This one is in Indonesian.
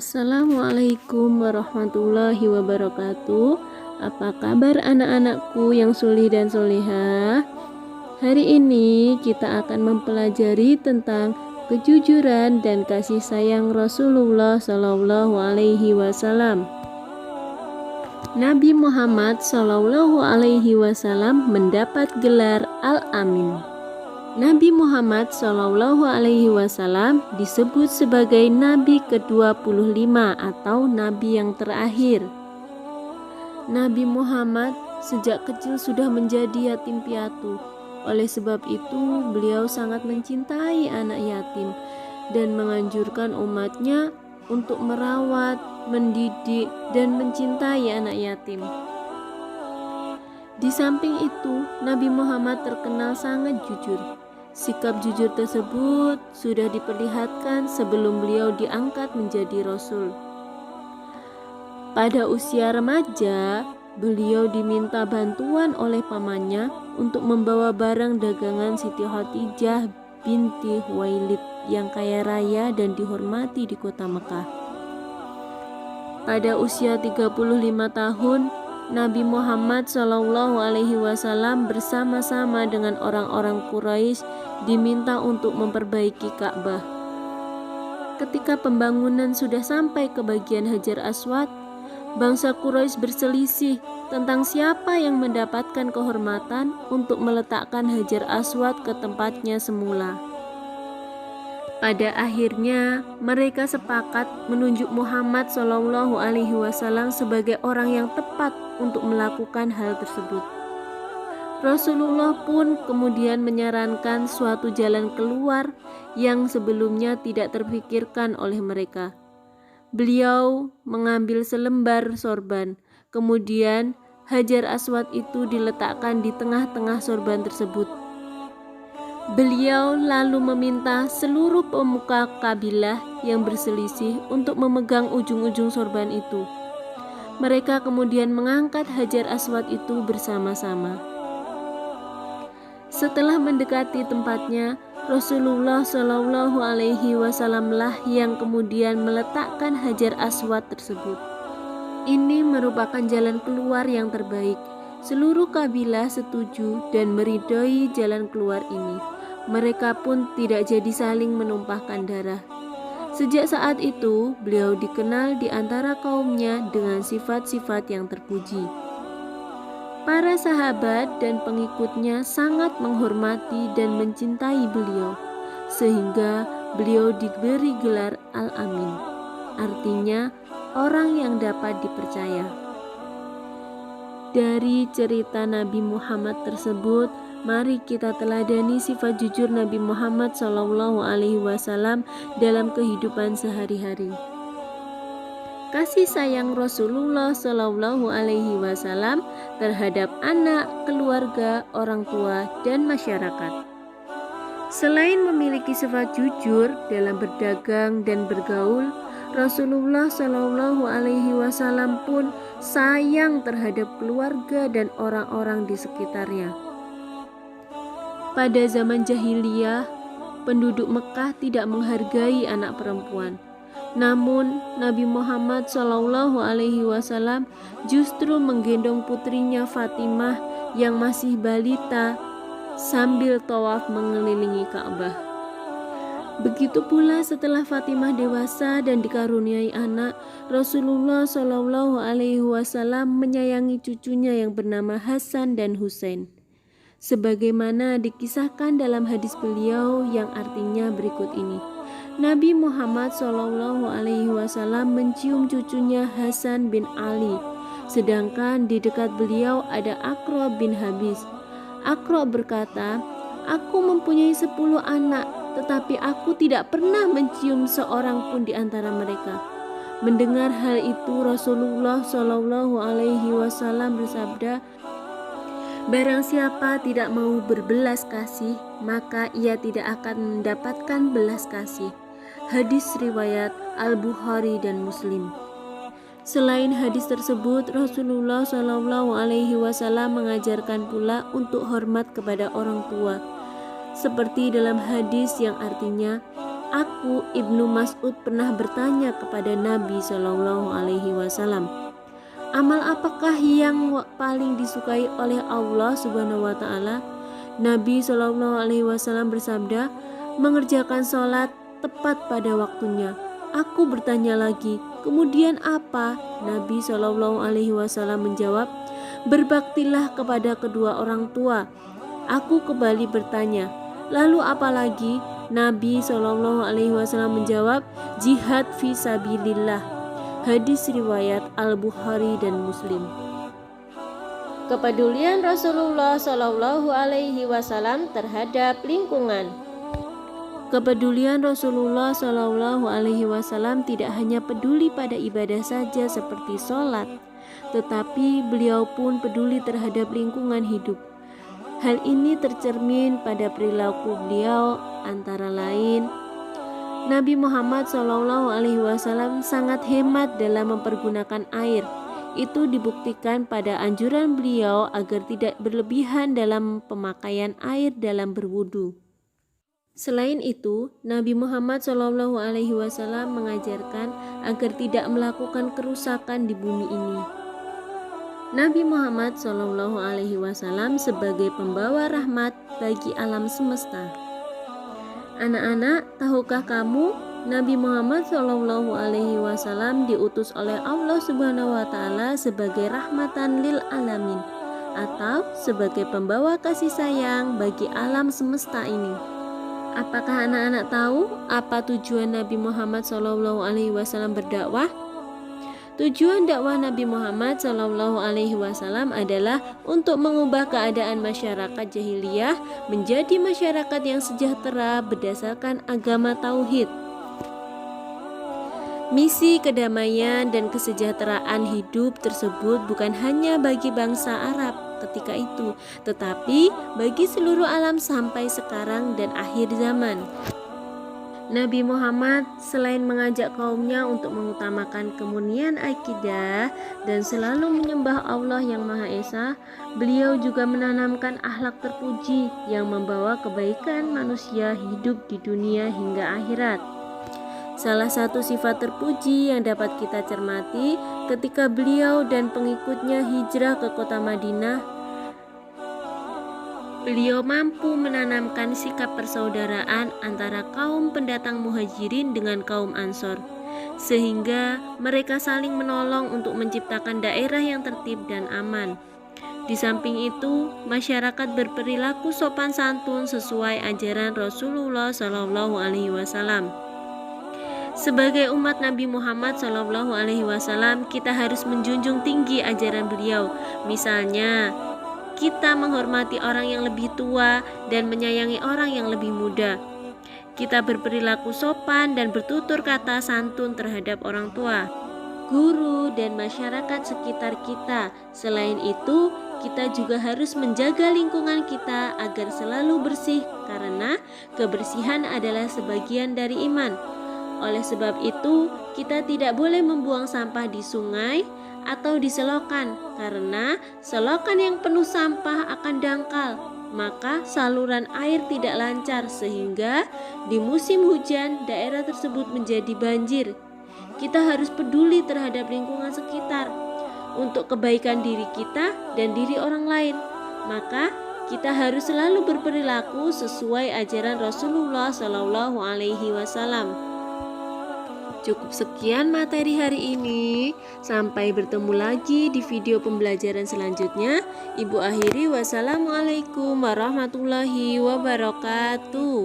Assalamualaikum warahmatullahi wabarakatuh. Apa kabar anak-anakku yang solih dan solihah? Hari ini kita akan mempelajari tentang kejujuran dan kasih sayang Rasulullah Shallallahu Alaihi Wasallam. Nabi Muhammad Shallallahu Alaihi Wasallam mendapat gelar Al-Amin. Nabi Muhammad Shallallahu Alaihi Wasallam disebut sebagai Nabi ke-25 atau Nabi yang terakhir. Nabi Muhammad sejak kecil sudah menjadi yatim piatu. Oleh sebab itu, beliau sangat mencintai anak yatim dan menganjurkan umatnya untuk merawat, mendidik, dan mencintai anak yatim. Di samping itu, Nabi Muhammad terkenal sangat jujur. Sikap jujur tersebut sudah diperlihatkan sebelum beliau diangkat menjadi Rasul. Pada usia remaja, beliau diminta bantuan oleh pamannya untuk membawa barang dagangan Siti Khadijah binti Khuwailid yang kaya raya dan dihormati di kota Mekah. Pada usia 35 tahun, Nabi Muhammad Shallallahu Alaihi Wasallam bersama-sama dengan orang-orang Quraisy diminta untuk memperbaiki Ka'bah. Ketika pembangunan sudah sampai ke bagian Hajar Aswad, bangsa Quraisy berselisih tentang siapa yang mendapatkan kehormatan untuk meletakkan Hajar Aswad ke tempatnya semula. Pada akhirnya, mereka sepakat menunjuk Muhammad Shallallahu Alaihi Wasallam sebagai orang yang tepat untuk melakukan hal tersebut. Rasulullah pun kemudian menyarankan suatu jalan keluar yang sebelumnya tidak terpikirkan oleh mereka. Beliau mengambil selembar sorban, kemudian Hajar Aswad itu diletakkan di tengah-tengah sorban tersebut. Beliau lalu meminta seluruh pemuka kabilah yang berselisih untuk memegang ujung-ujung sorban itu. Mereka kemudian mengangkat Hajar Aswad itu bersama-sama. Setelah mendekati tempatnya, Rasulullah Shallallahu Alaihi Wasallam lah yang kemudian meletakkan Hajar Aswad tersebut. Ini merupakan jalan keluar yang terbaik. Seluruh kabilah setuju dan meridhoi jalan keluar ini. Mereka pun tidak jadi saling menumpahkan darah. Sejak saat itu, beliau dikenal di antara kaumnya dengan sifat-sifat yang terpuji. Para sahabat dan pengikutnya sangat menghormati dan mencintai beliau, sehingga beliau diberi gelar Al-Amin, artinya orang yang dapat dipercaya. Dari cerita Nabi Muhammad tersebut, mari kita teladani sifat jujur Nabi Muhammad Shallallahu Alaihi Wasallam dalam kehidupan sehari-hari. Kasih sayang Rasulullah Shallallahu Alaihi Wasallam terhadap anak, keluarga, orang tua, dan masyarakat. Selain memiliki sifat jujur dalam berdagang dan bergaul, Rasulullah Shallallahu Alaihi Wasallam pun sayang terhadap keluarga dan orang-orang di sekitarnya. Pada zaman jahiliyah, penduduk Mekah tidak menghargai anak perempuan. Namun Nabi Muhammad Shallallahu Alaihi Wasallam justru menggendong putrinya Fatimah yang masih balita sambil tawaf mengelilingi Ka'bah. Begitu pula setelah Fatimah dewasa dan dikaruniai anak, Rasulullah Shallallahu Alaihi Wasallam menyayangi cucunya yang bernama Hasan dan Husain. Sebagaimana dikisahkan dalam hadis beliau yang artinya berikut ini. Nabi Muhammad Shallallahu Alaihi Wasallam mencium cucunya Hasan bin Ali, sedangkan di dekat beliau ada Aqra bin Habis. Aqra berkata, "Aku mempunyai 10 anak, tetapi aku tidak pernah mencium seorang pun di antara mereka." Mendengar hal itu, Rasulullah Shallallahu Alaihi Wasallam bersabda, "Barang siapa tidak mau berbelas kasih, maka ia tidak akan mendapatkan belas kasih." Hadis riwayat Al-Bukhari dan Muslim. Selain hadis tersebut, Rasulullah Shallallahu Alaihi Wasallam mengajarkan pula untuk hormat kepada orang tua, seperti dalam hadis yang artinya, Aku, Ibnu Mas'ud, pernah bertanya kepada Nabi Shallallahu Alaihi Wasallam, amal apakah yang paling disukai oleh Allah Subhanahu Wa Taala? Nabi Shallallahu Alaihi Wasallam bersabda, mengerjakan sholat tepat pada waktunya. Aku bertanya lagi, kemudian apa? Nabi Shallallahu Alaihi Wasallam menjawab, berbaktilah kepada kedua orang tua. Aku kembali bertanya, lalu apa lagi? Nabi Shallallahu Alaihi Wasallam menjawab, jihad fi sabilillah. Hadis riwayat Al-Bukhari dan Muslim. Kepedulian Rasulullah Shallallahu Alaihi Wasallam terhadap lingkungan. Kepedulian Rasulullah Shallallahu Alaihi Wasallam tidak hanya peduli pada ibadah saja seperti sholat, tetapi beliau pun peduli terhadap lingkungan hidup. Hal ini tercermin pada perilaku beliau, antara lain Nabi Muhammad Shallallahu Alaihi Wasallam sangat hemat dalam mempergunakan air. Itu dibuktikan pada anjuran beliau agar tidak berlebihan dalam pemakaian air dalam berwudu. Selain itu, Nabi Muhammad Shallallahu Alaihi Wasallam mengajarkan agar tidak melakukan kerusakan di bumi ini. Nabi Muhammad Shallallahu Alaihi Wasallam sebagai pembawa rahmat bagi alam semesta. Anak-anak, tahukah kamu Nabi Muhammad Shallallahu Alaihi Wasallam diutus oleh Allah Subhanahu Wa Taala sebagai rahmatan lil alamin, atau sebagai pembawa kasih sayang bagi alam semesta ini. Apakah anak-anak tahu apa tujuan Nabi Muhammad Shallallahu Alaihi Wasallam berdakwah? Tujuan dakwah Nabi Muhammad Shallallahu Alaihi Wasallam adalah untuk mengubah keadaan masyarakat jahiliyah menjadi masyarakat yang sejahtera berdasarkan agama tauhid. Misi kedamaian dan kesejahteraan hidup tersebut bukan hanya bagi bangsa Arab ketika itu, tetapi bagi seluruh alam sampai sekarang dan akhir zaman. Nabi Muhammad selain mengajak kaumnya untuk mengutamakan kemurnian akidah dan selalu menyembah Allah yang Maha Esa, beliau juga menanamkan akhlak terpuji yang membawa kebaikan manusia hidup di dunia hingga akhirat. Salah satu sifat terpuji yang dapat kita cermati ketika beliau dan pengikutnya hijrah ke kota Madinah, beliau mampu menanamkan sikap persaudaraan antara kaum pendatang muhajirin dengan kaum ansor, sehingga mereka saling menolong untuk menciptakan daerah yang tertib dan aman. Di samping itu, masyarakat berperilaku sopan santun sesuai ajaran Rasulullah Shallallahu Alaihi Wasallam. Sebagai umat Nabi Muhammad Shallallahu Alaihi Wasallam, kita harus menjunjung tinggi ajaran beliau. Misalnya, kita menghormati orang yang lebih tua dan menyayangi orang yang lebih muda. Kita berperilaku sopan dan bertutur kata santun terhadap orang tua, guru, dan masyarakat sekitar kita. Selain itu, kita juga harus menjaga lingkungan kita agar selalu bersih, karena kebersihan adalah sebagian dari iman. Oleh sebab itu, kita tidak boleh membuang sampah di sungai atau di selokan, karena selokan yang penuh sampah akan dangkal, maka saluran air tidak lancar sehingga di musim hujan daerah tersebut menjadi banjir. Kita harus peduli terhadap lingkungan sekitar untuk kebaikan diri kita dan diri orang lain. Maka kita harus selalu berperilaku sesuai ajaran Rasulullah Shallallahu Alaihi Wasallam. Cukup sekian materi hari ini. Sampai bertemu lagi di video pembelajaran selanjutnya. Ibu akhiri, wassalamualaikum warahmatullahi wabarakatuh.